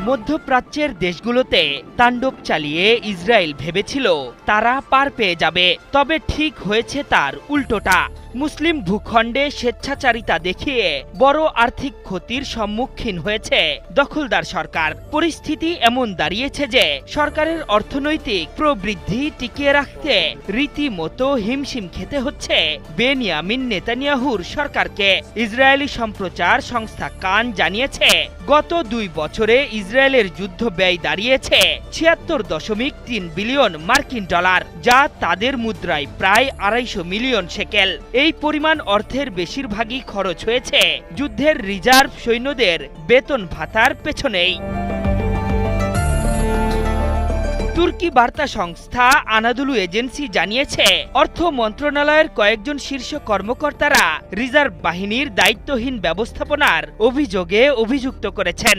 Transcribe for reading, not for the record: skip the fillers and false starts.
মধ্যপ্রাচ্যের দেশগুলোতে তাণ্ডব চালিয়ে ইসরায়েল ভেবেছিল তারা পার পেয়ে যাবে, তবে ঠিক হয়েছে তার উল্টোটা। মুসলিম ভূখণ্ডে স্বেচ্ছাচারিতা দেখিয়ে বড় আর্থিক ক্ষতির সম্মুখীন হয়েছে দখলদার সরকার। পরিস্থিতি এমন দাঁড়িয়েছে যে সরকারের অর্থনৈতিক প্রবৃদ্ধি টিকিয়ে রাখতে রীতিমতো হিমশিম খেতে হচ্ছে বেনিয়ামিন নেতানিয়াহুর সরকারকে। ইসরায়েলি সম্প্রচার সংস্থা কান জানিয়েছে, গত 2 বছরে ইসরায়েলের যুদ্ধ ব্যয় দাঁড়িয়েছে 76.3 বিলিয়ন মার্কিন ডলার, যা তাদের মুদ্রায় প্রায় 250 মিলিয়ন শেকেল। এই পরিমাণ অর্থের বেশিরভাগই খরচ হয়েছে যুদ্ধের রিজার্ভ সৈন্যদের বেতন ভাতার পেছনেই। তুর্কি বার্তা সংস্থা আনাদুলু এজেন্সি জানিয়েছে, অর্থ মন্ত্রণালয়ের কয়েকজন শীর্ষ কর্মকর্তারা রিজার্ভ বাহিনীর দায়িত্বহীন ব্যবস্থাপনার অভিযোগে অভিযুক্ত করেছেন।